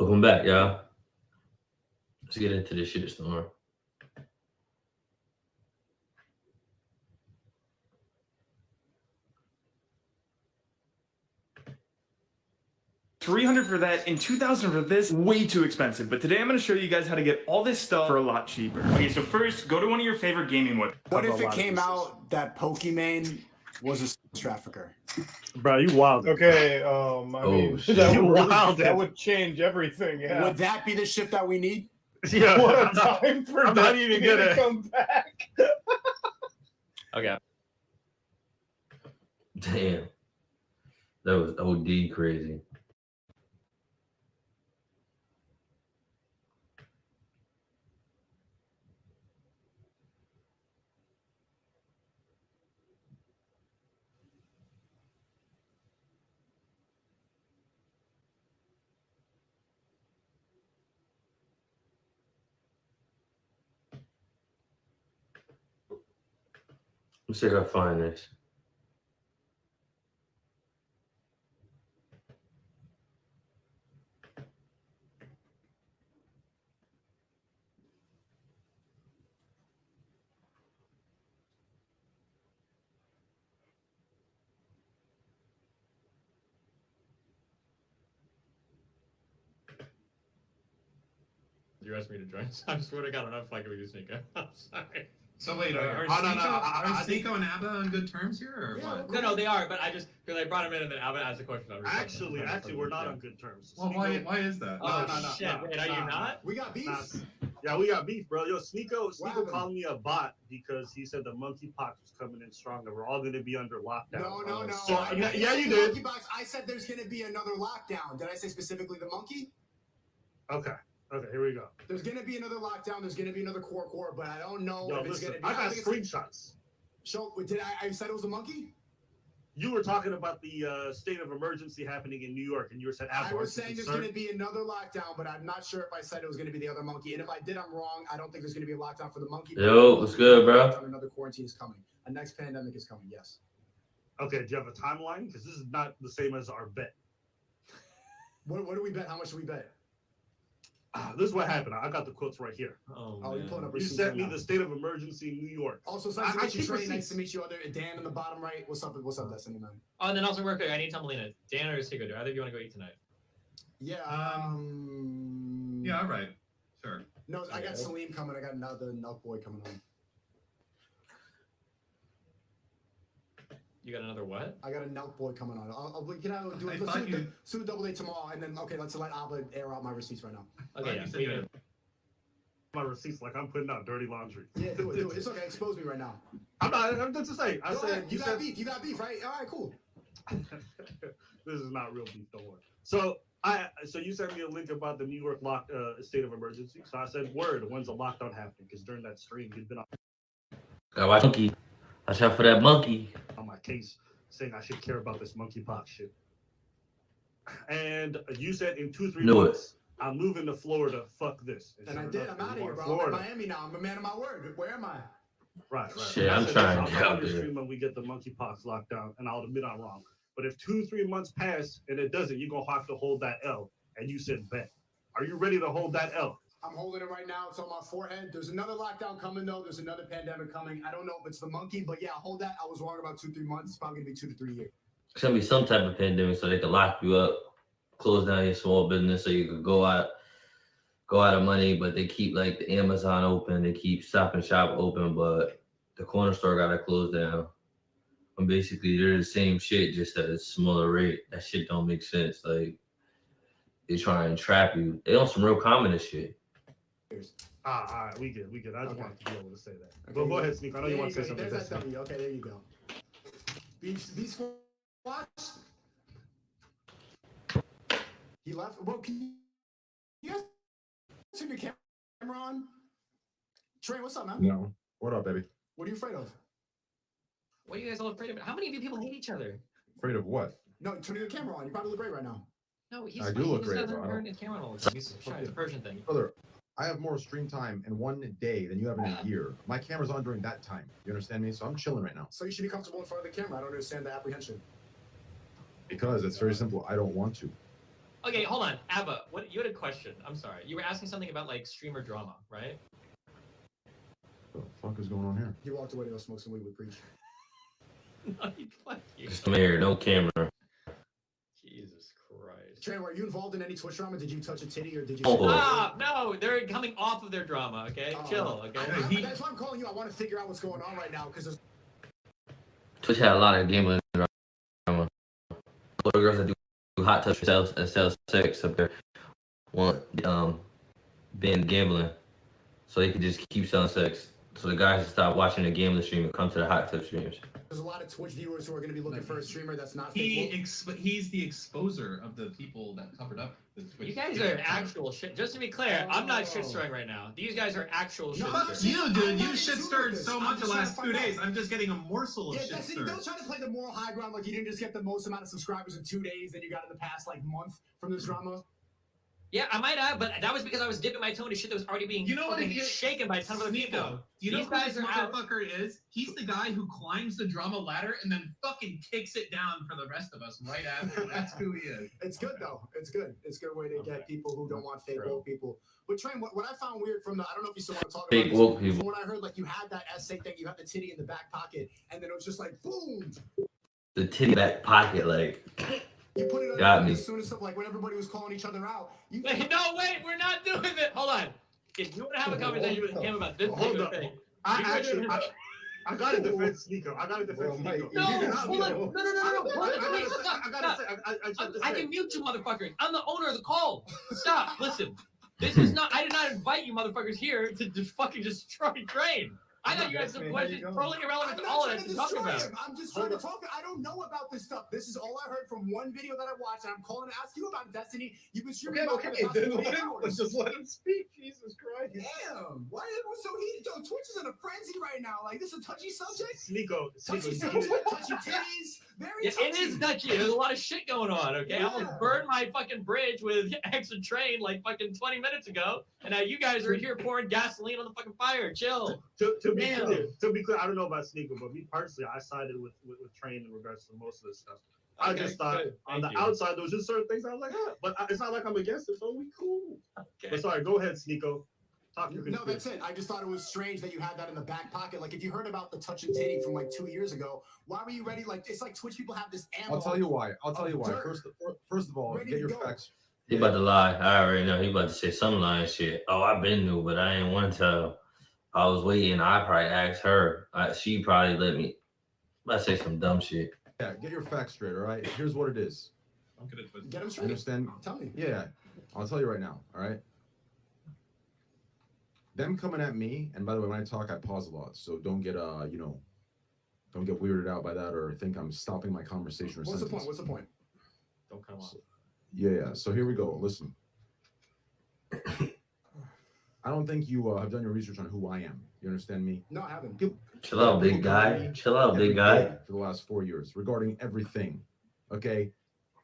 Welcome back, y'all. Let's get into this shit storm. 300 for that and 2,000 for this, way too expensive. But today I'm going to show you guys how to get all this stuff for a lot cheaper. Okay, so first, go to one of your favorite gaming websites. What if it came out that Pokimane was a sex trafficker? Bro, you wild. Okay, I mean, shit. that You would, really, wilded. that would change everything. Yeah. Would that be the shift that we need? Yeah. What a time for I'm that not even to gonna- come back. Okay. Damn. That was OD crazy. Let's see if I can find this. You asked me to join, so I swear to God, I'm not fucking with you, Sneeko. I'm sorry. So wait, Are Sneeko and Abba on good terms here, or what? No, they are, but I just, because I brought him in and then Alvin asked a question. I was Actually, we're not on good terms. Well, why is that? Oh, No, shit. Wait, are you not? We got beef. Yeah, we got beef, bro. Yo, Sneeko happened? called me a bot because he said the monkeypox was coming in stronger. We're all gonna be under lockdown. No. So, I didn't yeah, say you the did. monkey box. I said there's going to be another lockdown. Did I say specifically the monkey? Okay, here we go. There's going to be another lockdown. There's going to be another core, but I don't know Yo, if it's listen, going to be. I got think it's- screenshots. So, did I said it was a monkey? You were talking about the state of emergency happening in New York, and you were saying I was saying there's going to be another lockdown, but I'm not sure if I said it was going to be the other monkey. And if I did, I'm wrong. I don't think there's going to be a lockdown for the monkey. Yo, what's good, bro? Another quarantine is coming. A next pandemic is coming. Yes. Okay, do you have a timeline? Because this is not the same as our bet. What do we bet? How much do we bet? This is what happened. I got the quotes right here. Oh, Oh, you man. pulling up You receipts sent right me now. the state of emergency in New York. Also, I nice to meet you, keep Trey. Nice receipts. to meet you. Other Dan in the bottom right. What's up, Destiny man? Oh, and then also real quick, I need Tumbleina. Dan or Sneeko, do either of you want to go eat tonight? Yeah. Yeah, all right, sure. No, I got Salim coming. I got another Nelk boy coming on. You got another what? I got a Nelk boy coming on. Can I do I it? Let's thought do you- the double day tomorrow, and then let's let Abba air out my receipts right now. Okay, you yeah. said leave you it. had- My receipts like I'm putting out dirty laundry. Yeah, do it. It's okay. Expose me right now. I'm just to say. I Go said ahead. You got beef. You got beef, right? All right, cool. This is not real beef. Don't worry. So you sent me a link about the New York state of emergency. So I said, word, when's the lockdown happening? Because during that stream, you've been Gotta watch monkey. Watch out for that monkey. on my case saying I should care about this monkeypox shit. And you said in 2-3 Knew it. months, I'm moving to Florida. Fuck this. And I sure did. enough, I'm out of you here, are bro. in I'm in Florida. Miami now. I'm a man of my word. Where am I? Right. Shit, I I'm said, trying I'll to come get on out your there. stream when we get the monkeypox lockdown, and I'll admit I'm wrong. But if 2-3 months pass and it doesn't, you're gonna have to hold that L. And you said bet. Are you ready to hold that L? I'm holding it right now. It's on my forehead. There's another lockdown coming, though. There's another pandemic coming. I don't know if it's the monkey, but yeah, hold that. I was wrong about 2-3 months. It's probably gonna be 2 to 3 years. It's gonna be some type of pandemic so they can lock you up, close down your small business so you could go out of money, but they keep like the Amazon open, they keep Stop and Shop open, but the corner store gotta close down. And basically they're the same shit, just at a smaller rate. That shit don't make sense. Like they try and trap you. They on some real communist shit. All right, we good. I just Okay. wanted to be able to say that. Okay, But go yeah. ahead, Sneak. I know you want to say something. There's that W. Okay, there you go. Beef squash. He left. Well, can you guys turn your camera on? Trey, what's up, man? No. What up, baby? What are you afraid of? What are you guys all afraid of? How many of you people hate each other? Afraid of what? No, turn your camera on. You probably look great right now. No, he's I fine. do He look just great, doesn't bro. turn his camera on all the time. He's trying the Persian thing. Brother, I have more stream time in one day than you have in a year. My camera's on during that time. You understand me? So I'm chilling right now. So you should be comfortable in front of the camera. I don't understand the apprehension. Because it's very simple. I don't want to. Okay, hold on, Abba. What you had a question? I'm sorry. You were asking something about like streamer drama, right? What the fuck is going on here? He walked away to go smoke some weed with Preach. No, fuck you. Just come here, no camera. Jesus Christ. Trey, were you involved in any Twitch drama? Did you touch a titty or did you? Oh. Stop! No, they're coming off of their drama. Okay, Oh. chill. Okay. That's why I'm calling you. I want to figure out what's going on right now because Twitch had a lot of gambling drama. Little girls that do hot touch and sell sex up there want ban gambling, so they could just keep selling sex. So the guys stop watching the gambling stream and come to the hot tub streams. there's a lot of Twitch viewers who are going to be looking for a streamer that's not He fake. he's the exposer of the people that covered up the Twitch. You guys are actual shit. Just to be clear, I'm not shit stirring right now. These guys are actual shit No, stirring. You, dude, you I'm shit not stirred into so this. much I'm the just last trying 2 to find days. out. I'm just getting a morsel of Yeah, shit that's it. stirred. Don't try to play the moral high ground like you didn't just get the most amount of subscribers in 2 days than you got in the past like month from this drama. Yeah, I might have, but that was because I was dipping my toe into shit that was already being You know what fucking it is? shaken by a ton of other people. Sneeko, do you know These who guys this are out. motherfucker is? He's the guy who climbs the drama ladder and then fucking kicks it down for the rest of us right after. That's who he is. It's good though. It's good. It's a good way to get people who don't want fake True. woke people. But Train, what I found weird from the I don't know if you still want to talk Fake about woke this. people. From what I heard, like you had that essay thing, you had the titty in the back pocket, and then it was just like boom. The titty back pocket, like You put it Got on me. as soon as stuff like when everybody was calling each other out. You Wait, no, wait, we're not doing it. Hold on. If you want to have a conversation with him about this Hold particular up. thing, I gotta defend Sneeko. I gotta defend Well, Mike, Sneeko. no, You hold on. No, hold on. Wait, stop, I stop. gotta say, I just have to I say. can mute you motherfuckers. I'm the owner of the call. Stop. Listen. This is not. I did not invite you motherfuckers here to just fucking destroy Train. I thought you had some How you questions going? totally irrelevant I'm to all not of trying this to to talk destroy about. him. I'm just trying to talk. I don't know about this stuff. This is all I heard from one video that I watched, and I'm calling to ask you about it, Destiny. You've been streaming about it for the Then past 48 let's hours. just let him speak. Jesus Christ. Damn, why is it so heated? Yo, Twitch is in a frenzy right now. Like, this is a touchy subject. Sneeko. Touchy Sneeko. subject, touchy titties. Very Yeah, touchy. it is touchy. There's a lot of shit going on. Okay, I Yeah. almost burned my fucking bridge with X and Train like fucking 20 minutes ago, and now you guys are here pouring gasoline on the fucking fire. Chill. To be Damn. clear, I don't know about Sneeko, but me personally, I sided with Train in regards to most of this stuff. I Okay, just thought good. on the Thank you. outside there was just certain things I was like, but it's not like I'm against it, so we cool. Okay. But sorry, go ahead, Sneeko. Talk your No, conspiracy. that's it. I just thought it was strange that you had that in the back pocket. Like, if you heard about the touch and titty from like 2 years ago, why were you ready? Like, it's like Twitch people have this ammo. I'll tell you why. I'll tell you why. Dirt. First of all, Ready get to your go. facts. he about to lie. I already know he about to say some lying shit. Oh, I've been new, but I ain't want to tell. I was waiting. I probably asked her. She probably let me. I say some dumb shit. Yeah, get your facts straight. All right. Here's what it is. Don't get it twisted. Get him You straight. understand? Tell me. Yeah, I'll tell you right now. All right. Them coming at me, and by the way, when I talk, I pause a lot, so don't get don't get weirded out by that or think I'm stopping my conversation or What's the sentence. point? What's the point? Don't come on. Yeah. So here we go. Listen. I don't think you have done your research on who I am. You understand me? No, I haven't. Chill out, big guy. Chill out, Every big guy. day for the last 4 years regarding everything. Okay.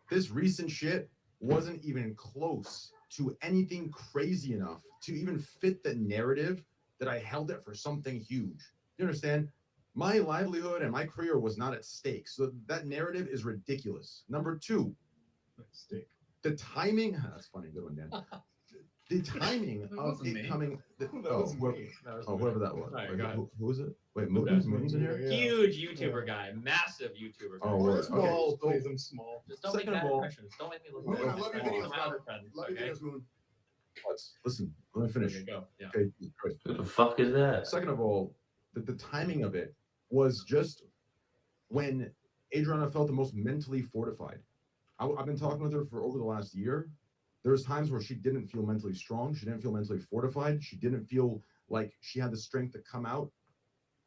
This recent shit wasn't even close to anything crazy enough to even fit the narrative that I held it for something huge. You understand? My livelihood and my career was not at stake. So that narrative is ridiculous. Number two, the timing. That's funny. Good one, Dan. The timing That of wasn't it me. coming. That was me. Whoever that was. Alright, Wait, go ahead. who was it? Wait, That was Moon's in me. here? Yeah. Huge YouTuber guy, massive YouTuber guy. Oh, word. Small, Okay. please, I'm small. Just don't make Second of bad all- impressions. Don't make me look Moon, I like love your I'm videos, out bro. of friend, Love your okay? videos, Moon. Listen, let me finish. Okay, go. Yeah. Okay. Jesus Christ. Who the fuck is that? Second of all, the timing of it was just when Adriana felt the most mentally fortified. I've been talking with her for over the last year. There's times where she didn't feel mentally strong. She didn't feel mentally fortified. She didn't feel like she had the strength to come out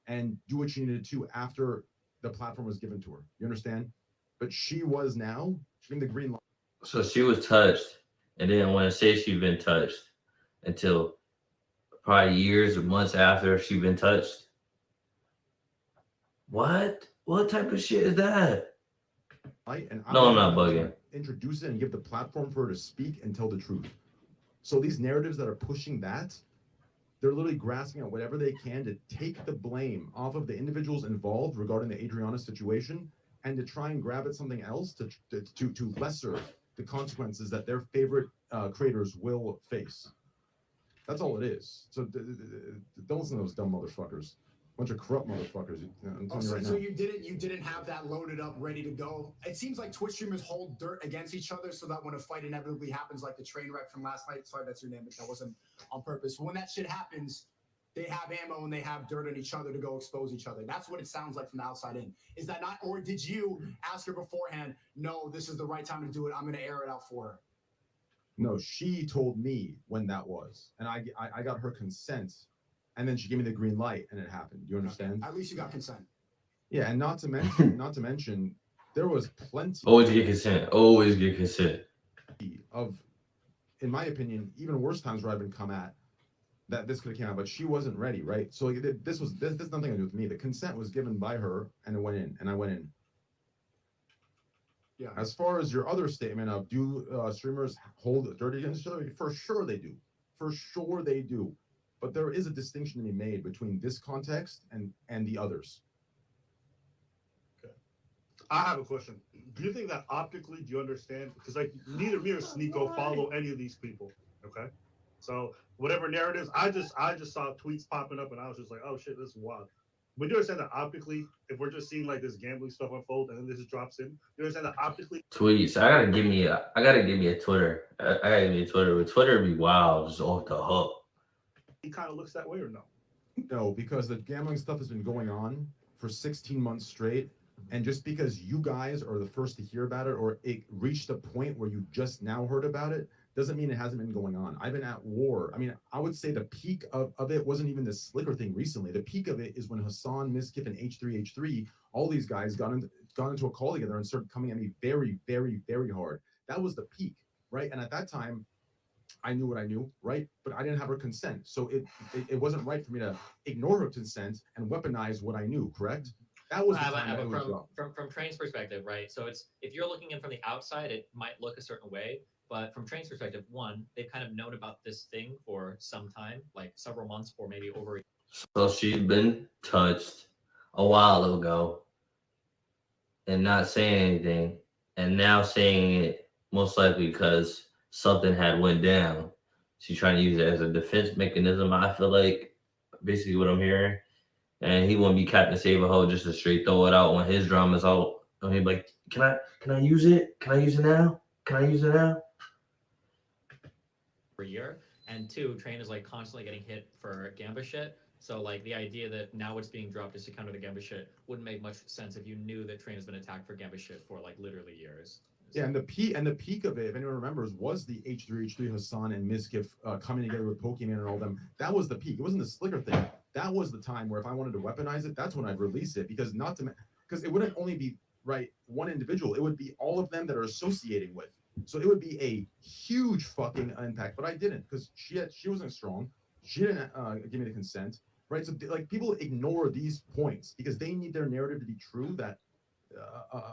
and do what she needed to after the platform was given to her. You understand? But she was now, she's getting the green light. So she was touched and didn't want to say she'd been touched until probably years or months after she'd been touched. What? What type of shit is that? Right? And No, I'm the not one bugging. to Introduce it and give the platform for her to speak and tell the truth. So these narratives that are pushing that, they're literally grasping at whatever they can to take the blame off of the individuals involved regarding the Adriana situation and to try and grab at something else to lesser the consequences that their favorite creators will face. That's all it is. So don't listen to those dumb motherfuckers. Bunch of corrupt motherfuckers. I'm telling you right so now. you didn't have that loaded up, ready to go. It seems like Twitch streamers hold dirt against each other so that when a fight inevitably happens, like the train wreck from last night. Sorry, that's your name, but that wasn't on purpose. When that shit happens, they have ammo and they have dirt on each other to go expose each other. That's what it sounds like from the outside in. Is that not? Or did you ask her beforehand? No, this is the right time to do it. I'm going to air it out for her. No, she told me when that was, and I got her consent, and then she gave me the green light, and it happened. You understand? At least you got consent. Yeah, and not to mention, there was plenty Always get consent. Always get consent. of, in my opinion, even worse times where I've been come at that this could have came out, but she wasn't ready, right? So like, this nothing to do with me. The consent was given by her, and it went in, and I went in. Yeah. As far as your other statement of do streamers hold dirty against each other, for sure they do. For sure they do. But there is a distinction to be made between this context and the others. I have a question. Do you think that optically, do you understand? Because like neither me or Sneeko follow any of these people. Okay, so whatever narratives, I just saw tweets popping up, and I was just like, oh shit, this is wild. But you understand that optically, if we're just seeing like this gambling stuff unfold, and then this drops in, you understand that optically. Tweets. I gotta give me a Twitter. I gotta give me a Twitter. But Twitter be wild, just off the hook. He kind of looks that way, or no? No, because the gambling stuff has been going on for 16 months straight. And just because you guys are the first to hear about it, or it reached a point where you just now heard about it, doesn't mean it hasn't been going on. I've been at war. I mean, I would say the peak of it wasn't even this Slicker thing recently. The peak of it is when Hassan, Miskiff, and H3H3, all these guys got into a call together and started coming at me very, very, very hard. That was the peak, right? And at that time, I knew what I knew, right? But I didn't have her consent. So it wasn't right for me to ignore her consent and weaponize what I knew, correct? That was the time that it was dropped. from Train's perspective, right? So it's if you're looking in from the outside, it might look a certain way. But from Train's perspective, one, they've kind of known about this thing for some time, like several months or maybe over. So she's been touched a while ago and not saying anything, and now saying it most likely because something had went down. She's trying to use it as a defense mechanism. I feel like basically what I'm hearing. And he wouldn't be Captain Save-A-Ho just to straight throw it out when his drama's out. And he'd be like, can I use it? Can I use it now? Can I use it now? Per year, and two, Train is like constantly getting hit for Gamba shit. So like the idea that now it's being dropped just to counter the Gamba shit wouldn't make much sense if you knew that Train has been attacked for Gamba shit for like literally years. Yeah, and the peak of it, if anyone remembers, was the H3H3 Hassan and Miskiff coming together with Pokemon and all them. That was the peak. It wasn't the Slicker thing. That was the time where if I wanted to weaponize it, that's when I'd release it, because it wouldn't only be right one individual. It would be all of them that are associating with. So it would be a huge fucking impact. But I didn't, because she wasn't strong. She didn't give me the consent, right? So like people ignore these points because they need their narrative to be true. That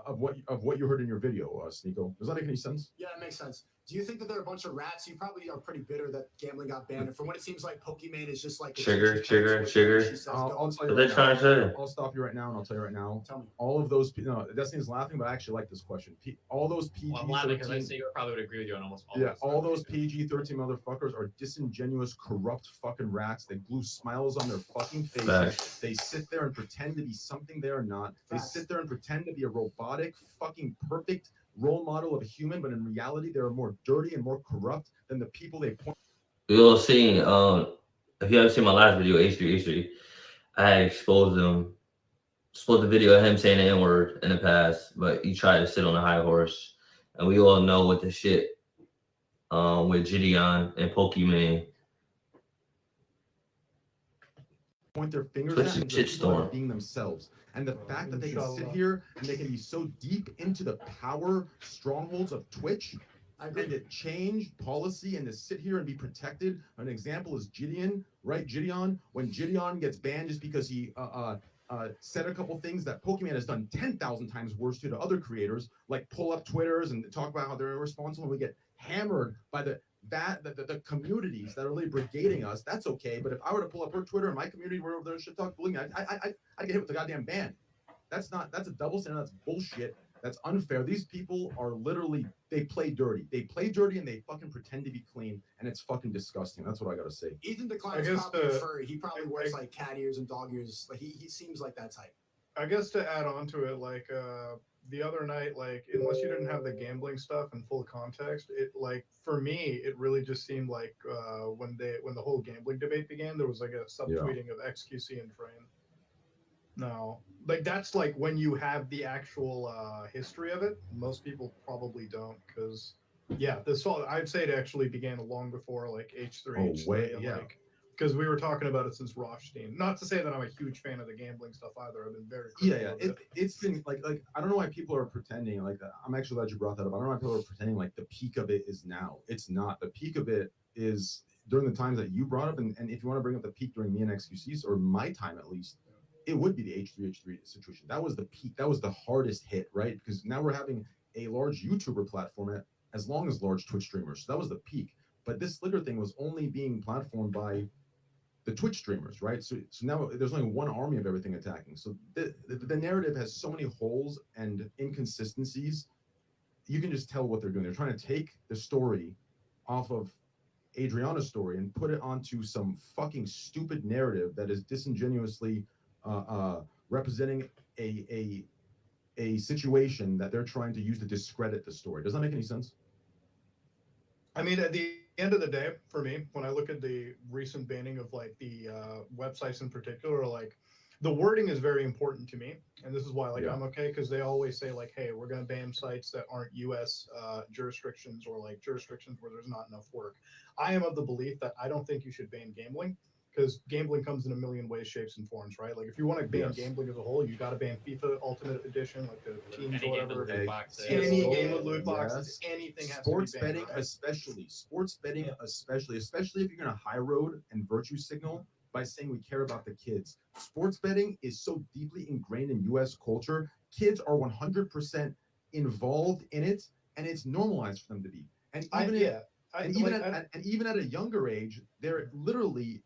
of what you heard in your video, Sneeko. Does that make any sense? Yeah, it makes sense. Do you think that they're a bunch of rats? You probably are pretty bitter that gambling got banned. And from what it seems like, Pokemon is just like Trigger. I'll tell you What they trying to say? I'll stop you right now, and I'll tell you right now. Tell me. All of those, Destiny's laughing, but I actually like this question. All those PG-13, Well, I'm laughing because I see you probably would agree with you on almost all. yeah, this all stuff. those PG-13 motherfuckers are disingenuous, corrupt fucking rats. They glue smiles on their fucking faces. Facts. They sit there and pretend to be something they are not. They Facts. sit there and pretend to be a robotic, fucking perfect role model of a human, but in reality, they're more dirty and more corrupt than the people they point. You'll see. If you haven't seen my last video, H3H3, I exposed the video of him saying the N-word in the past, but he tried to sit on a high horse. And we all know what the shit with Gideon and Pokemon. Point their fingers Twitch at is and the shit people are storm. being themselves. And the fact that they can sit Inshallah. here and they can be so deep into the power strongholds of Twitch I agree. and to change policy and to sit here and be protected. An example is Gideon, right? Gideon, when Gideon gets banned just because he said a couple things that Pokemon has done 10,000 times worse to other creators, like pull up Twitters and talk about how they're irresponsible. We get hammered by the communities that are really brigading us. That's okay. But if I were to pull up her Twitter and my community were over there shit talk bullying, I'd get hit with the goddamn ban. That's a double standard. That's bullshit. That's unfair. These people are literally, they play dirty. They play dirty and they fucking pretend to be clean, and it's fucking disgusting. That's what I gotta say. Ethan declines guess probably a the- furry. He probably wears like cat ears and dog ears. Like he seems like that type. I guess to add on to it, like the other night, like unless you didn't have the gambling stuff in full context, it like for me, it really just seemed like when the whole gambling debate began, there was like a subtweeting of XQC and Train. No, like that's like when you have the actual history of it. Most people probably don't, because yeah, this all I'd say it actually began long before like H3. Oh, H3 way- and, yeah. like, because we were talking about it since Rothstein. Not to say that I'm a huge fan of the gambling stuff either. I've been very critical of It's been like I don't know why people are pretending like I'm actually glad you brought that up. I don't know why people are pretending like the peak of it is now. It's not. The peak of it is during the times that you brought up, and if you want to bring up the peak during me and XQC's or my time at least, it would be the H3 situation. That was the peak. That was the hardest hit, right? Because now we're having a large YouTuber platform as long as large Twitch streamers. So that was the peak. But this Slicker thing was only being platformed by the Twitch streamers, right? So now there's only one army of everything attacking. So the narrative has so many holes and inconsistencies. You can just tell what they're doing. They're trying to take the story off of Adriana's story and put it onto some fucking stupid narrative that is disingenuously representing a situation that they're trying to use to discredit the story. Does that make any sense? I mean, at the end of the day, for me, when I look at the recent banning of like the websites in particular, like the wording is very important to me, and this is why like Yeah. I'm okay, because they always say like, hey, we're gonna ban sites that aren't U.S. Jurisdictions or like jurisdictions where there's not enough work. I am of the belief that I don't think you should ban gambling, because gambling comes in a million ways, shapes, and forms, right? Like if you want to ban Yes. gambling as a whole, you got to ban FIFA Ultimate Edition, like the teams Any or game with whatever. loot boxes. Any Yes. game with loot boxes, Yes. anything has Sports to be banned, betting, right? especially especially if you're gonna high road and virtue signal by saying we care about the kids. Sports betting is so deeply ingrained in U.S. culture. Kids are 100% involved in it, and it's normalized for them to be. And even even at a younger age, they're literally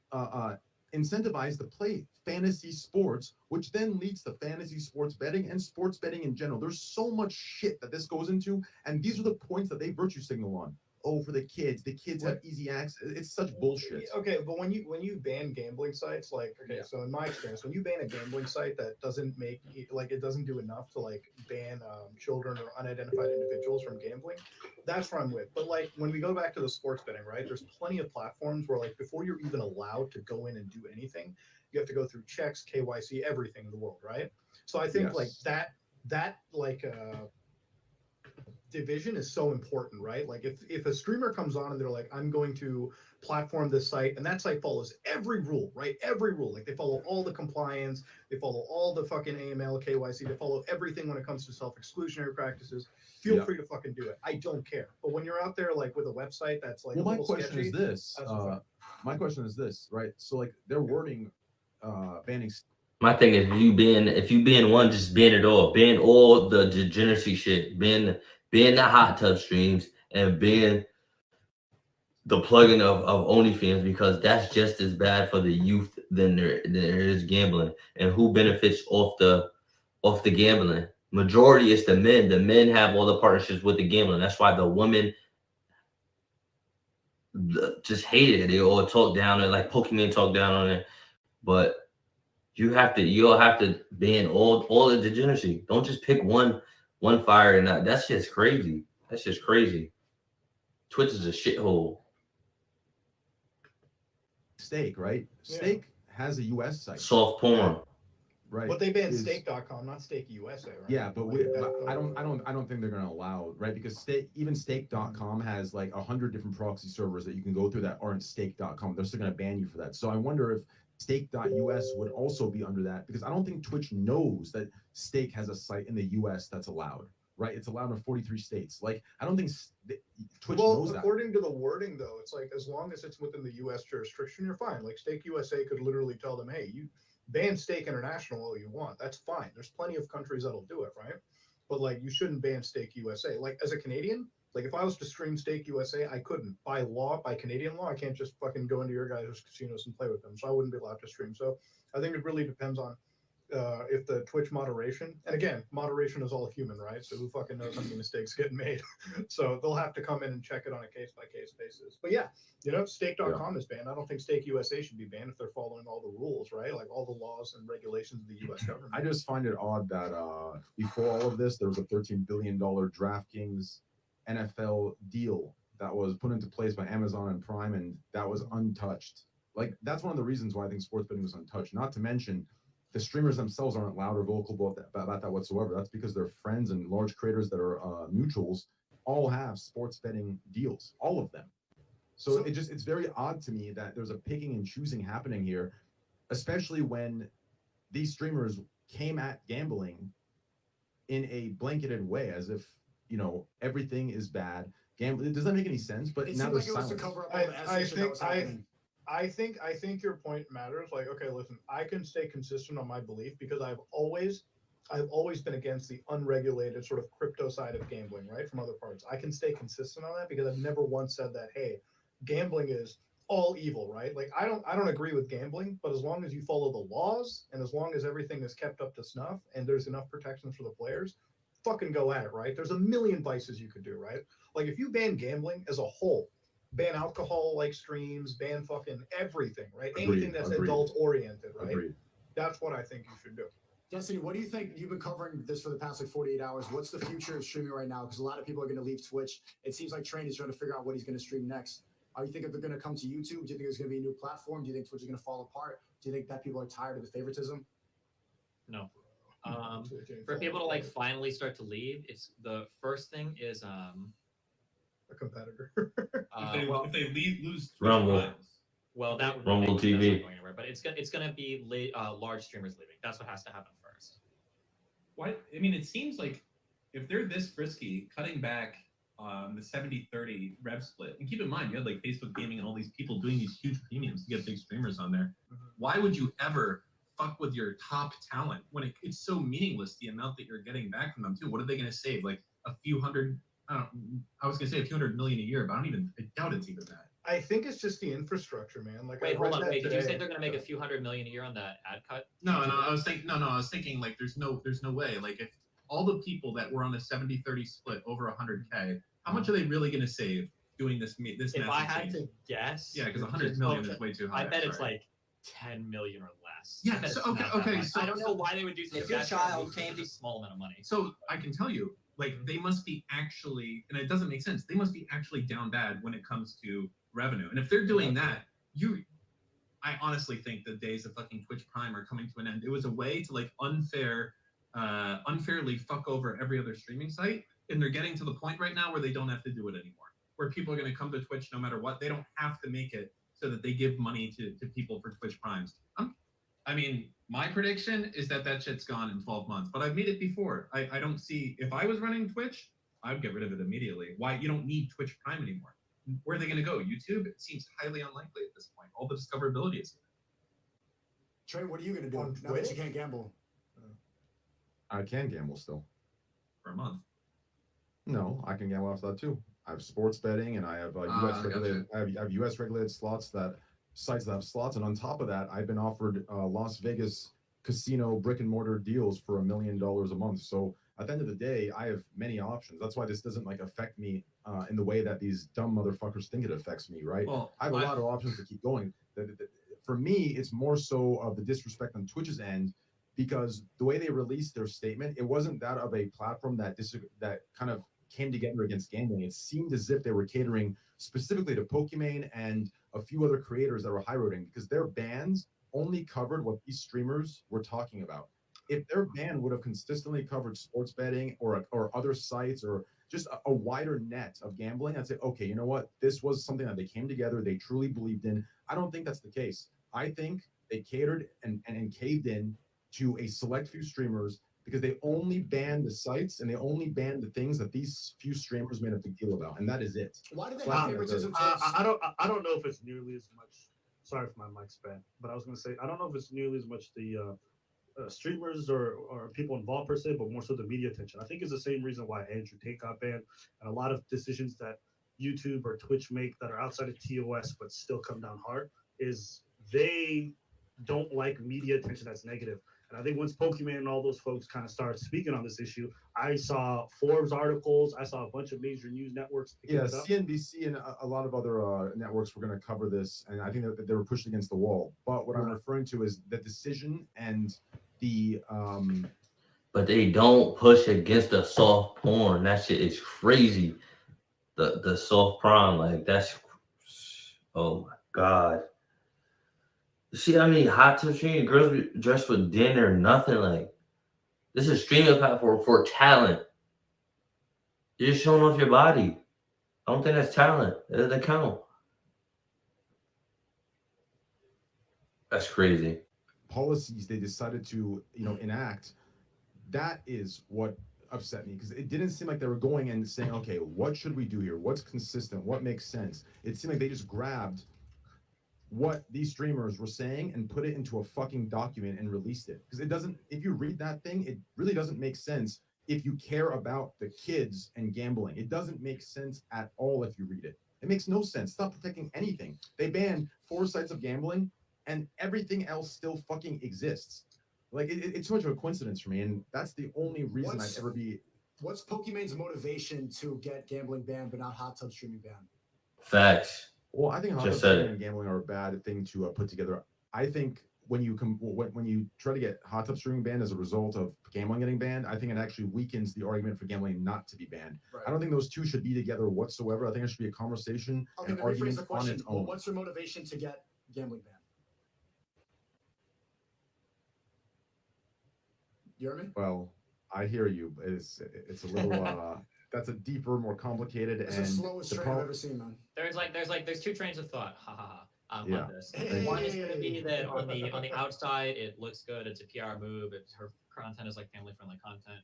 incentivized to play fantasy sports, which then leads to fantasy sports betting and sports betting in general. There's so much shit that this goes into, and these are the points that they virtue signal on. Oh, for the kids have easy access. It's such bullshit. Okay, but when you ban gambling sites, like okay, so in my experience, when you ban a gambling site that doesn't make like it doesn't do enough to like ban children or unidentified individuals from gambling, that's where I'm with. But like when we go back to the sports betting, right? There's plenty of platforms where like before you're even allowed to go in and do anything, you have to go through checks, KYC, everything in the world, right? So I think like that division is so important, right? Like if a streamer comes on and they're like, I'm going to platform this site, and that site follows every rule, right? Every rule. Like they follow all the compliance, they follow all the fucking AML, KYC, they follow everything when it comes to self-exclusionary practices. Feel free to fucking do it. I don't care. But when you're out there like with a website that's like My question is this, right? So like they're wording banning. My thing is, if you ban one, just ban it all. Ban all the degeneracy shit. Ban the hot tub streams and ban the plugging of OnlyFans, because that's just as bad for the youth than there is gambling. And who benefits off the gambling? Majority is the men. The men have all the partnerships with the gambling. That's why the women just hate it. They all talk down and like Pokemon talk down on it. But you'll have to ban all the degeneracy. Don't just pick one fire and that's just crazy. That's just crazy. Twitch is a shithole. Stake, right? Yeah. Stake has a US site. Soft porn. Right. But they banned is- stake.com, not Stake USA, right? Yeah, but Like, I don't think they're gonna allow, right? Because stake.com has like 100 different proxy servers that you can go through that aren't stake.com. They're still gonna ban you for that. So I wonder if stake.us would also be under that, because I don't think Twitch knows that Stake has a site in the US that's allowed, right? It's allowed in 43 states. Like I don't think Twitch knows that. According to the wording though, it's like as long as it's within the US jurisdiction, you're fine. Like Stake USA could literally tell them, hey, you ban Stake International all you want. That's fine. There's plenty of countries that'll do it, right? But like you shouldn't ban Stake USA. Like as a Canadian, like if I was to stream Stake USA, I couldn't. By law, by Canadian law, I can't just fucking go into your guys' casinos and play with them. So I wouldn't be allowed to stream. So I think it really depends on if the Twitch moderation, and again, moderation is all human, right? So who fucking knows how many mistakes get made? So they'll have to come in and check it on a case by case basis. But yeah, Stake.com is banned. I don't think Stake USA should be banned if they're following all the rules, right? Like all the laws and regulations of the U.S. government. I just find it odd that before all of this, there was a $13 billion DraftKings NFL deal that was put into place by Amazon and Prime, and that was untouched. Like, that's one of the reasons why I think sports betting was untouched. Not to mention, the streamers themselves aren't loud or vocal about that whatsoever. That's because their friends and large creators that are neutrals all have sports betting deals, all of them. So it's very odd to me that there's a picking and choosing happening here, especially when these streamers came at gambling in a blanketed way, as if, you know, everything is bad. Gambling, does that make any sense? But It now seemed there's like it was to silence. cover up all the I essence that was happening. think your point matters. Like, okay, listen, I can stay consistent on my belief because I've always been against the unregulated sort of crypto side of gambling, right? From other parts. I can stay consistent on that because I've never once said that, hey, gambling is all evil, right? Like I don't agree with gambling, but as long as you follow the laws and as long as everything is kept up to snuff and there's enough protections for the players, fucking go at it, right? There's a million vices you could do, right? Like if you ban gambling as a whole, ban alcohol like streams, ban fucking everything, right? Anything that's adult oriented, right? Agreed. That's what I think you should do. Destiny, what do you think? You've been covering this for the past like 48 hours. What's the future of streaming right now? Because a lot of people are going to leave Twitch. It seems like Train is trying to figure out what he's going to stream next. Are you thinking they're going to come to YouTube? Do you think there's going to be a new platform? Do you think Twitch is going to fall apart? Do you think that people are tired of the favoritism? No. For people to like finally start to leave, it's the first thing is a competitor. If they lose Twitch Rumble. Prime, well, that would Rumble make TV. that's not going anywhere, but it's gonna be large streamers leaving. That's what has to happen first. why? I mean, it seems like if they're this frisky, cutting back the 70-30 rev split, and keep in mind, you had like Facebook Gaming and all these people doing these huge premiums to get big streamers on there. Why would you ever fuck with your top talent when it's so meaningless, the amount that you're getting back from them too? What are they going to save? Like a few hundred, I was going to say a few $100 million a year, but I doubt it's even that. I think it's just the infrastructure, man. Like, Wait, I read hold on. that Wait, did you today. say they're gonna make a few $100 million a year on that ad cut? No, I was thinking like there's no way. Like if all the people that were on a 70-30 split over 100K, how much are they really going to save doing this If massive I had change? to guess, Yeah, because 100 million is way too high. I bet it's sorry. like 10 million or less. Yeah, I bet so- it's okay, not that okay, much. so- I don't know why they would do such If a your bad child change a small amount of money. So I can tell you, like they must be actually, and it doesn't make sense. They must be actually down bad when it comes to revenue. And if they're doing that, I honestly think the days of fucking Twitch Prime are coming to an end. It was a way to like unfairly fuck over every other streaming site, and they're getting to the point right now where they don't have to do it anymore. Where people are going to come to Twitch no matter what. They don't have to make it so that they give money to people for Twitch Primes. I mean, my prediction is that shit's gone in 12 months, but I've made it before. I don't see, if I was running Twitch, I'd get rid of it immediately. Why? You don't need Twitch Prime anymore. Where are they going to go? YouTube? It seems highly unlikely at this point. All the discoverability is Trey, what are you going to do On now that Twitch? you can't gamble? I can gamble still. for a month. No, I can gamble off that too. I have sports betting and I have U.S. gotcha. regulated. I have U.S. regulated slots sites that have slots, and on top of that, I've been offered Las Vegas casino brick and mortar deals for $1 million a month. So at the end of the day, I have many options. That's why this doesn't like affect me in the way that these dumb motherfuckers think it affects me. Right? Well, I have a lot of options to keep going. For me, it's more so of the disrespect on Twitch's end, because the way they released their statement, it wasn't that of a platform that kind of came together against gambling. It seemed as if they were catering specifically to Pokimane and a few other creators that were high roading, because their bans only covered what these streamers were talking about. If their ban would have consistently covered sports betting or other sites or just a wider net of gambling, I'd say, okay, you know what? This was something that they came together, they truly believed in. I don't think that's the case. I think they catered and caved in to a select few streamers because they only banned the sites and they only banned the things that these few streamers made a big deal about, and that is it. Why do they Wow. have favoritism? I don't know if it's nearly as much. Sorry for my mic span, but I was going to say I don't know if it's nearly as much the streamers or people involved per se, but more so the media attention. I think it's the same reason why Andrew Tate got banned, and a lot of decisions that YouTube or Twitch make that are outside of TOS but still come down hard is they don't like media attention that's negative. And I think once Pokemon and all those folks kind of started speaking on this issue, I saw Forbes articles, I saw a bunch of major news networks picking Yeah, it up. CNBC and a lot of other networks were going to cover this, and I think that they were pushed against the wall. But what I'm Right. referring to is the decision and the But they don't push against the soft porn. That shit is crazy. The soft porn, like that's, oh my god. You see how many hot tub streaming girls be dressed with dinner, nothing like. This is streaming platform for talent. You're just showing off your body. I don't think that's talent. That doesn't count. That's crazy. policies they decided to enact, that is what upset me, because it didn't seem like they were going and saying, okay, what should we do here, what's consistent, what makes sense. It seemed like they just grabbed what these streamers were saying and put it into a fucking document and released it, because it doesn't, if you read that thing, it really doesn't make sense. If you care about the kids and gambling, it doesn't make sense at all. If you read it, it makes no sense. It's not protecting anything. They banned 4 sites of gambling and everything else still fucking exists. Like it's too much of a coincidence for me, and that's the only reason I'd ever be. What's Pokemon's motivation to get gambling banned but not hot tub streaming banned? Facts. Well, I think hot Just tub said streaming it. and gambling are a bad thing to put together. I think when you try to get hot tub streaming banned as a result of gambling getting banned, I think it actually weakens the argument for gambling not to be banned. Right. I don't think those two should be together whatsoever. I think it should be a conversation, Okay, an then rephrase argument the on question. its Well, own. what's your motivation to get gambling banned? You hear me? Well, I hear you. But it's a little that's a deeper, more complicated, It's and the slowest the train I've ever seen, man. There's 2 trains of thought. Ha ha ha. Yeah. On this. Hey. One is going to be that on the outside it looks good. It's a PR move. Her content is like family friendly content.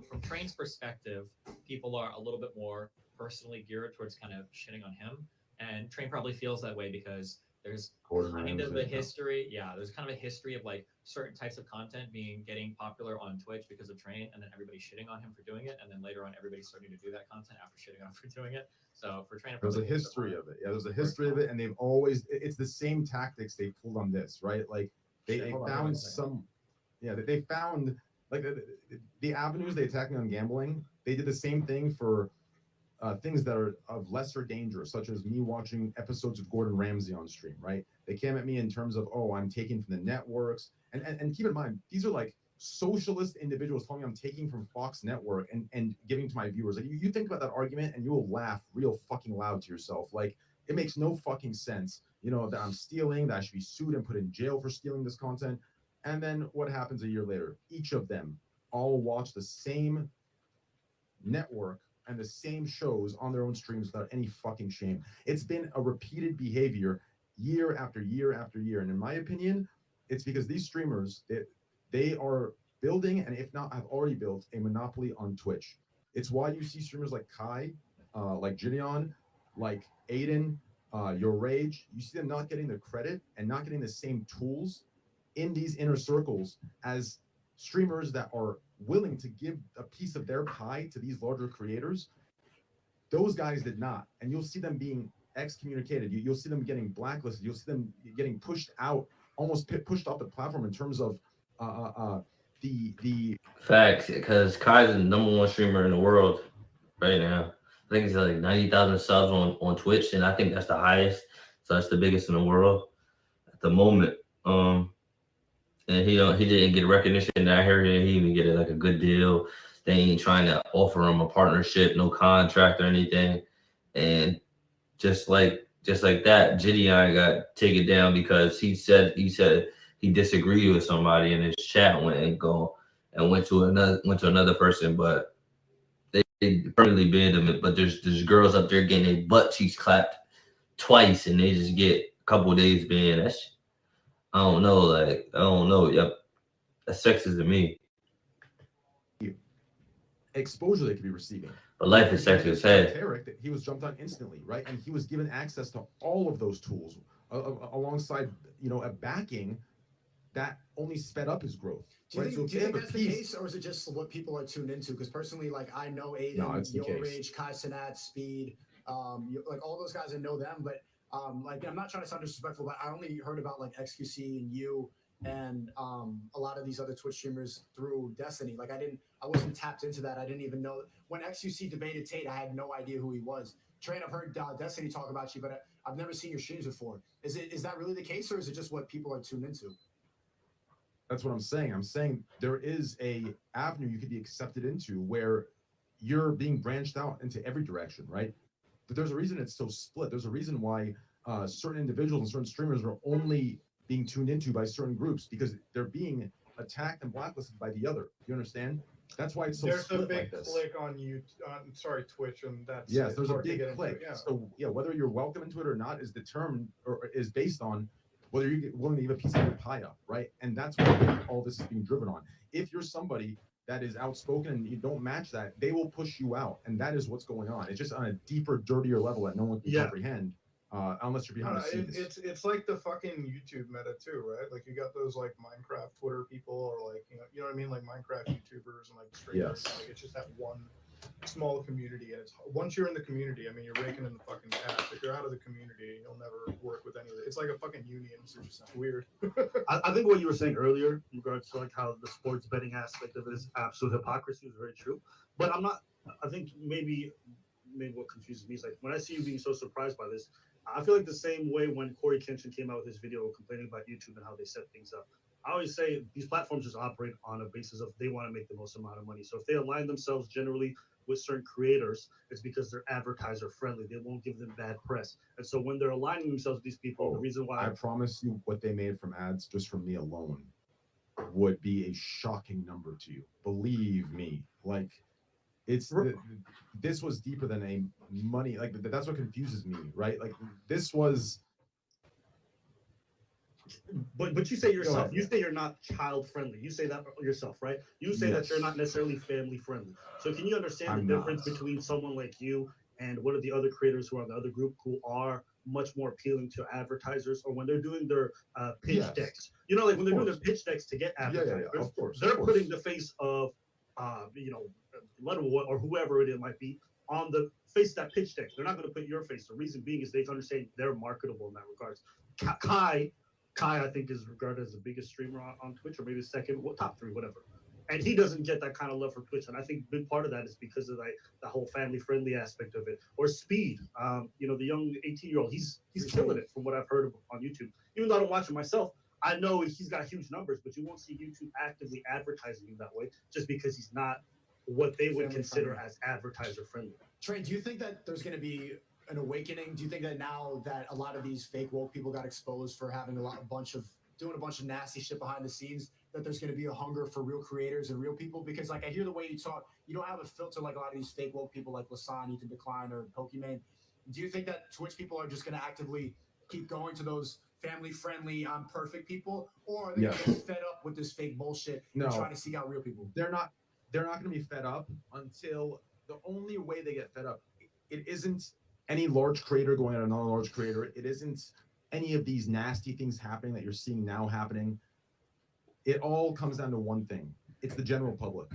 From Train's perspective, people are a little bit more personally geared towards kind of shitting on him, and Train probably feels that way because there's Gordon kind of Ramsay, a history. Yeah, there's kind of a history of like certain types of content getting popular on Twitch because of Train, and then everybody shitting on him for doing it, and then later on everybody starting to do that content after shitting on him for doing it. So for Train, There's a history of it. Yeah, there's a history of it, and they've always it's the same tactics they pulled on this, right? Like they Hold on, found wait a second. some, yeah, they found like the avenues they attacked me on gambling. They did the same thing for things that are of lesser danger, such as me watching episodes of Gordon Ramsay on stream, right? They came at me in terms of, oh, I'm taking from the networks, and keep in mind, these are like socialist individuals telling me I'm taking from Fox Network and giving to my viewers. Like you think about that argument and you will laugh real fucking loud to yourself. Like it makes no fucking sense, that I'm stealing, that I should be sued and put in jail for stealing this content. And then what happens a year later? Each of them all watch the same network and the same shows on their own streams without any fucking shame. It's been a repeated behavior year after year after year. And in my opinion, it's because these streamers, they are building, and if not, have already built a monopoly on Twitch. It's why you see streamers like Kai, like Gideon, like Aiden, Your Rage. You see them not getting the credit and not getting the same tools in these inner circles as streamers that are willing to give a piece of their pie to these larger creators. Those guys did not, and you'll see them being excommunicated. You'll see them getting blacklisted. You'll see them getting pushed out, almost pushed off the platform in terms of the Facts, because Kai's the #1 streamer in the world right now. I think he's like 90,000 subs on Twitch, and I think that's the highest. So that's the biggest in the world at the moment. And he didn't get recognition. I heard he even get like a good deal. They ain't trying to offer him a partnership, no contract or anything. And just like that, Gideon got taken down because he said he disagreed with somebody, and his chat went to another person, but they permanently banned him. But there's girls up there getting their butt cheeks clapped twice, and they just get a couple of days banned. I don't know. Yep, that's sexist to me. exposure they could be receiving. But life is sexist. Hey, Tarek, he was jumped on instantly, right? And he was given access to all of those tools alongside, a backing that only sped up his growth. Do you Right? think, So do you if think they have a that's the piece- case, or is it just what people are tuned into? Because personally, like I know Aiden, No, it's the Yo case. Rage, Kai Cenat, Speed, like all those guys, I know them. But like I'm not trying to sound disrespectful, but I only heard about like XQC and you and a lot of these other Twitch streamers through Destiny. Like I wasn't tapped into that. I didn't even know when XUC debated Tate. I had no idea who he was. Train, I've heard Destiny talk about you, but I've never seen your streams before. Is that really the case, or is it just what people are tuned into? That's what I'm saying. I'm saying there is a avenue you could be accepted into where you're being branched out into every direction, right? But there's a reason it's so split. There's a reason why certain individuals and certain streamers are only being tuned into by certain groups because they're being attacked and blacklisted by the other. You understand? That's why it's so There's a split big like this. click on you, Twitch, and that's Yes, there's a hard to big get into, click. yeah. So yeah, whether you're welcome into it or not is determined or is based on whether you're willing to give a piece of your pie up, right? And that's what all this is being driven on. If you're somebody that is outspoken and you don't match that, they will push you out, and that is what's going on. It's just on a deeper, dirtier level that no one can comprehend, unless you're behind the scenes. It's like the fucking YouTube meta too, right? Like you got those like Minecraft Twitter people, or like you know what I mean, like Minecraft YouTubers and like streamers. Yes. Like it's just that one small community, and it's once you're in the community, I mean, you're raking in the fucking cash. If you're out of the community, you'll never work with any of it. It's like a fucking union. It's just weird. I think what you were saying earlier in regards to like how the sports betting aspect of it is absolute hypocrisy is very true. But I'm not. I think maybe what confuses me is like when I see you being so surprised by this. I feel like the same way when Corey Kenshin came out with his video complaining about YouTube and how they set things up. I always say these platforms just operate on a basis of they want to make the most amount of money. So if they align themselves generally with certain creators, it's because they're advertiser friendly. They won't give them bad press. And so when they're aligning themselves with these people, the reason why I promise you what they made from ads just from me alone would be a shocking number to you. Believe me. Like this was deeper than a money. Like that's what confuses me, right? Like this was. But you say yourself, you say you're not child friendly. You say that yourself, right? You say that you're not necessarily family friendly. So can you understand the difference between someone like you and one of the other creators who are in the other group who are much more appealing to advertisers, or when they're doing their pitch decks? You know, like when they're doing their pitch decks to get advertisers, of course, they're putting the face of, Leatherwood or whoever it might be on the face of that pitch deck. They're not going to put your face. The reason being is they understand they're marketable in that regards. Kai, I think, is regarded as the biggest streamer on Twitch, or maybe the second, top three, whatever. And he doesn't get that kind of love for Twitch. And I think a big part of that is because of like the whole family-friendly aspect of it. Or Speed, the young 18-year-old, he's killing it from what I've heard of on YouTube. Even though I don't watch it myself, I know he's got huge numbers, but you won't see YouTube actively advertising him that way just because he's not what they would consider as advertiser-friendly. Trey, do you think that there's going to be an awakening? Do you think that now that a lot of these fake woke people got exposed for having doing a bunch of nasty shit behind the scenes, that there's going to be a hunger for real creators and real people? Because like I hear the way you talk, you don't have a filter like a lot of these fake woke people like Lasan, Ethan Decline, or Pokimane. Do you think that Twitch people are just going to actively keep going to those family-friendly, perfect people, or are they going to get fed up with this fake bullshit and try to seek out real people? They're not going to be fed up until the only way they get fed up. It isn't any large creator going at another large creator. It isn't any of these nasty things happening that you're seeing now happening. It all comes down to one thing. It's the general public.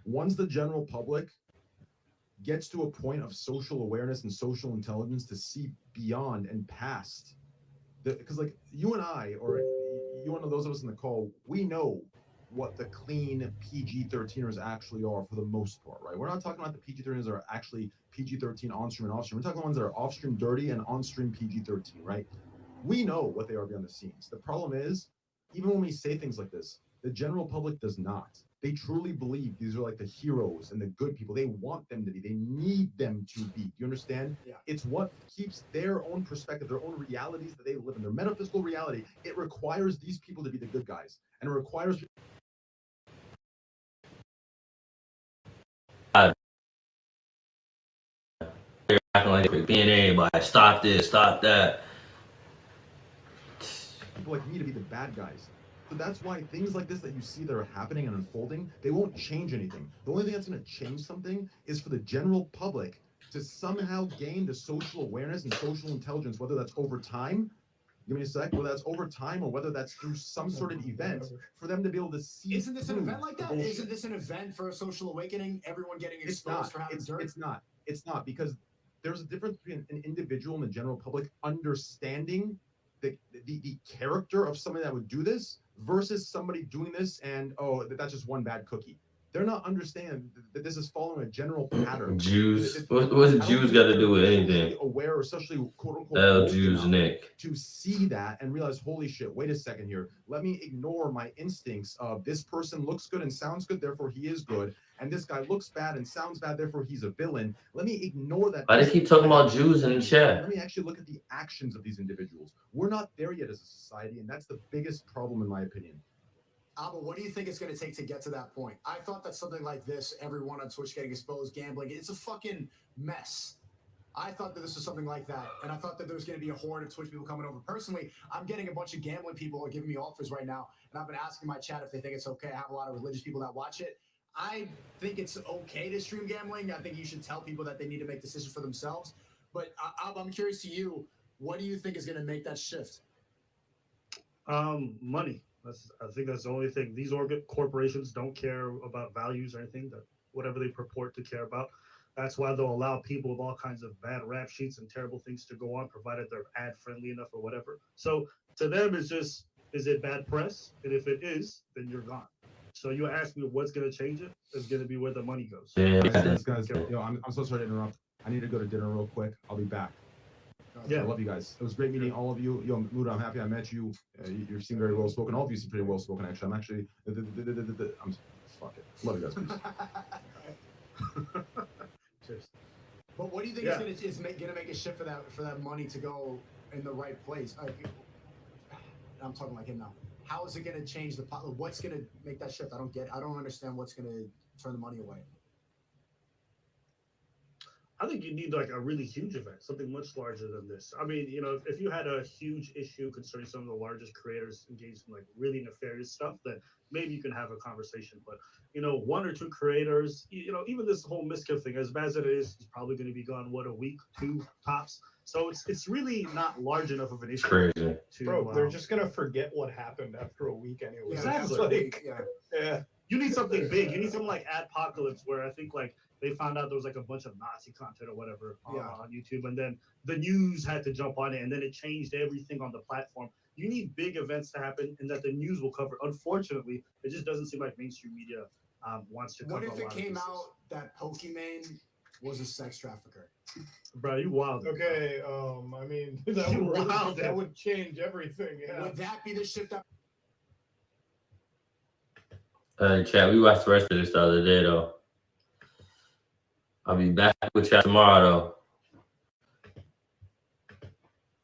Once the general public gets to a point of social awareness and social intelligence to see beyond and past, because like you and I, or you and those of us in the call, we know what the clean PG-13ers actually are for the most part, right? We're not talking about the PG-13ers that are actually PG-13 on-stream and off-stream. We're talking about ones that are off-stream dirty and on-stream PG-13, right? We know what they are behind the scenes. The problem is, even when we say things like this, the general public does not. They truly believe these are like the heroes and the good people. They want them to be. They need them to be. Do you understand? Yeah. It's what keeps their own perspective, their own realities that they live in, their metaphysical reality. It requires these people to be the good guys. And it requires... Acting like they're being anybody. Stop this, stop that. people like me to be the bad guys. So that's why things like this that you see that are happening and unfolding, they won't change anything. The only thing that's going to change something is for the general public to somehow gain the social awareness and social intelligence, whether that's over time, give me a sec, whether that's over time or whether that's through some sort of event, for them to be able to see. Isn't this an event like that? Isn't this an event for a social awakening? Everyone getting exposed for having dirt? It's not, because there's a difference between an individual and the general public understanding the character of somebody that would do this versus somebody doing this and that's just one bad cookie. They're not understanding that this is following a general pattern. Jews. What's Jews got to do with anything? Aware, or especially quote unquote L woke Jews enough Nick. to see that and realize, holy shit, wait a second here. Let me ignore my instincts of this person looks good and sounds good, therefore he is good. And this guy looks bad and sounds bad, therefore he's a villain. Let me ignore that. Why they keep talking about Jews in the chat? Let me actually look at the actions of these individuals. We're not there yet as a society, and that's the biggest problem in my opinion. Abba, what do you think it's going to take to get to that point? I thought that something like this, everyone on Twitch getting exposed, gambling, it's a fucking mess. I thought that this was something like that, and I thought that there was going to be a horde of Twitch people coming over. Personally, I'm getting a bunch of gambling people are giving me offers right now, and I've been asking my chat if they think it's okay. I have a lot of religious people that watch it. I think it's okay to stream gambling. I think you should tell people that they need to make decisions for themselves. But I'm curious to you, what do you think is going to make that shift? Money. I think that's the only thing. These corporations don't care about values or anything, that whatever they purport to care about. That's why they'll allow people with all kinds of bad rap sheets and terrible things to go on, provided they're ad friendly enough or whatever. So to them, it's just, is it bad press? And if it is, then you're gone. So you ask me what's going to change it? It's going to be where the money goes. Yeah, Guys, I'm so sorry to interrupt. I need to go to dinner real quick. I'll be back. Yeah. I love you guys. It was great meeting all of you. Yo, Muda, I'm happy I met you. You seem very well spoken. All of you seem pretty well spoken, actually. I'm actually. I'm fuck it. Love you guys. Cheers. But what do you think is going to make a shift for that money to go in the right place? I'm talking like him now. How is it going to change what's going to make that shift? I don't understand what's going to turn the money away. I think you need like a really huge event, something much larger than this. I mean, if you had a huge issue concerning some of the largest creators engaged in like really nefarious stuff, then maybe you can have a conversation. But one or two creators, even this whole Miskiff thing, as bad as it is probably going to be gone a week, 2 tops. So it's really not large enough of an issue. Crazy. Bro, they're just gonna forget what happened after a week anyway. Yeah, exactly. Yeah. You need something big. You need something like Adpocalypse, where I think like they found out there was like a bunch of Nazi content or whatever on YouTube, and then the news had to jump on it, and then it changed everything on the platform. You need big events to happen, and that the news will cover. Unfortunately, it just doesn't seem like mainstream media wants to cover. What if it came out that Pokimane was a sex trafficker? Bro, you wild. Okay, I mean that would change everything. Yeah. Would that be the shift that Chat, we watched the rest of this the other day, though. I'll be back with chat tomorrow, though.